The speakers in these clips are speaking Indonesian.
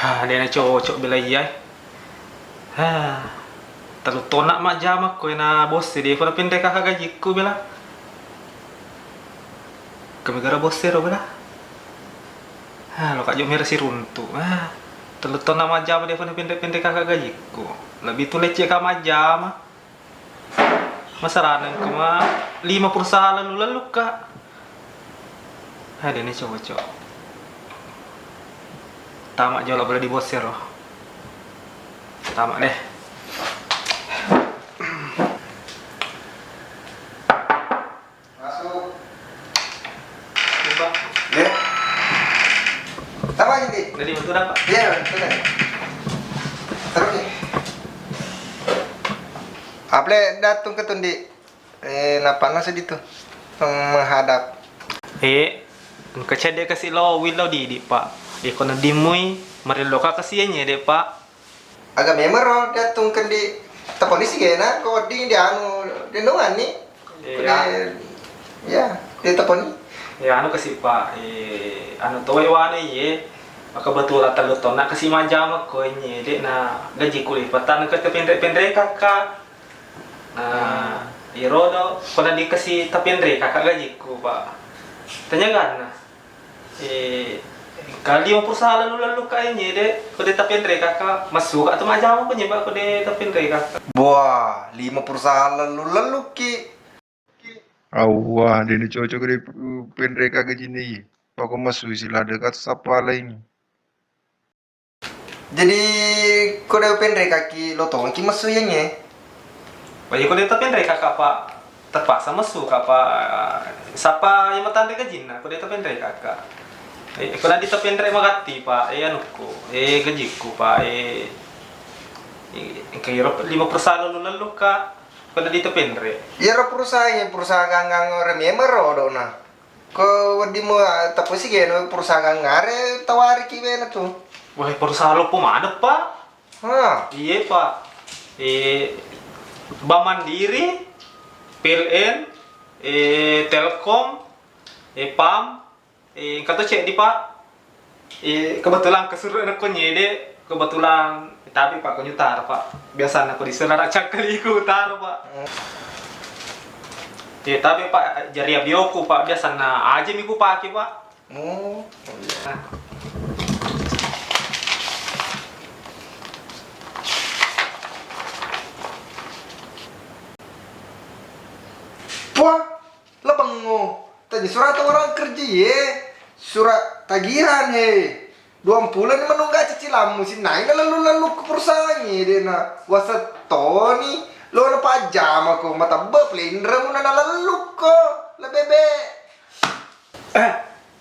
Dia na cocok bila iya. Terlalu tonak mak jam aku na bos dia ko na pindah kakak gajiku bila. Kami gara bos ro bila. Lo kak jom si runtuh. Terlalu tonak mak jam dia ko na pindah kakak gajiku. Lebih tu leceh ka mak jam. Masaranan ko ma 5 perusahaan lalu kak. Dia na cocok. Tamak jauh lah boleh di bos ro. Tamak deh. Masuk. Coba. Ya. Apa ini? Jadi betul apa? Iya, betul. Terus nih. Aple datang ke tundi. Panas itu. Menghadap. Kecedek kasih lo will lo di pak. Kono dimui mari lo ka kasihannya deh pak. Agak memang datang ke di polisi kena kok di anu dendongan nih. Ya, di telepon. Ya anu kasih pak. Anu towe wane ye. Maka betul lah telu tona kasih majam ko nye dek na gaji kulit patan ke pendek kakak. Nah, irodo kono dikasih pendek kakak gajiku pak. Tanya kan nah. Kali mau perusahaan lalu kayaknya deh, kode tapi kakak masuk atau macam apa nyebab kode tapi kakak. Wah, 5 perusahaan lalu ki. Wah, ini cocok di pendeka ke sini. Pokok masuk sila dekat siapa lain. Jadi kode pendek kaki lo tong ki masuk yang ye. Bagi kode tapi kakak pak terpaksa masuk apa siapa yang matande ke jina kode tapi kakak. Kalau di tapi magati pak, anuku, gajiku pak, kaya 5 perusahaan lalu kak, kalau di tapi Ya perusahaan gang remember ro na. Ko di mo tapos sige no perusahaan ngare tawari ki bena tuh. Wah perusahaan lo pemana pak? Iya pak, Bank Mandiri, PLN, Telkom, PAM. Kata cek di pak, kebetulan kesuruh aku nyede, kebetulan tapi pak aku nyutar pak, biasa aku disuruh cak kali aku utar pak. Tapi pak jari abioku pak biasa aja miku pakai pak. Wah, lebengu. Tadi surat orang kerja ye, surat tagihan ye. 2 bulan menunggu cicilanmu sih naik lalu ke perusahaan ye deh na. Wasa Tony, lo na pajam aku mata beplendra mu na lalu ko, lebebe.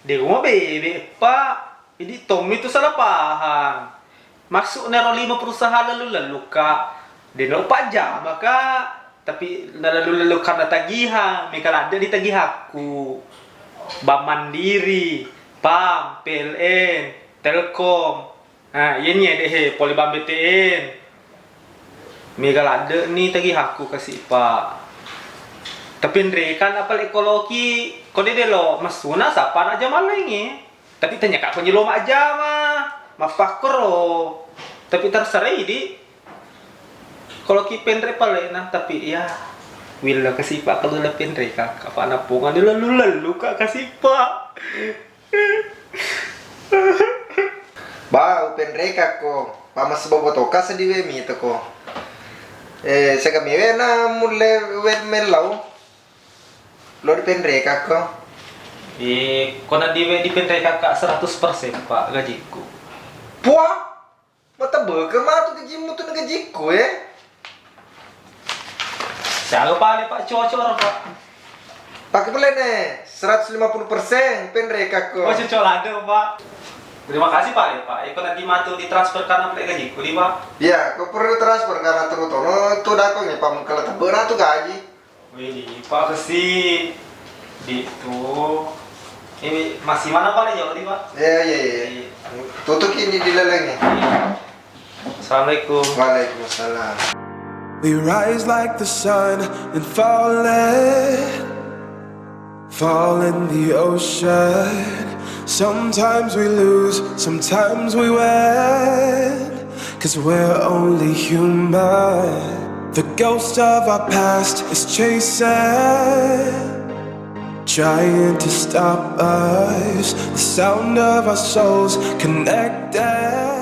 Dia mau bebe pak, ini Tom itu salah paham. Maksud nero 5 perusahaan lalu kak, dia no pajam maka. Tapi lalu karena tagihan, mereka ada di tagih aku. Bank Mandiri, PAM, PLN, Telkom. Nah, ini deh, Polibam BTN. Mereka ada nih tagih aku kasih pak. Tapi mereka apa ekologi, kau dia lo masuna siapa aja malah ini. Tapi tanya kak penyelom aja mah fakro. Tapi terserah ini. Kalau kipendre paling nah tapi ya will kasih pak kalau lependre kak apa napungan dia lalu kak kasih pak. Ba upendre kako, pamas bobotoka sa diwe mi to ko. Sa kami na mule wet melau. Lo dipendre kako. Kau nanti dipendre kakak 100% pak gajiku. Puah, mata beke mah tu gajimu tu gajiku ya. Saya paling pak cocok pak. Pakai pula nih 150% pendek aku. Oh cocok ada pak. Terima kasih pak ya pak. Kau nanti matu ditransfer karena plek gajiku di pak. Ya, kau perlu transfer karena tunggu tono tu dah kau nih pam kalau tak benar tu gaji. Wih pak kasih itu. Ini masih mana pak ya di pak? Ya. Tutup ini di lelengnya. Assalamualaikum. Waalaikumsalam. We rise like the sun and fall in the ocean. Sometimes we lose, sometimes we win, 'cause we're only human. The ghost of our past is chasing, trying to stop us. The sound of our souls connected.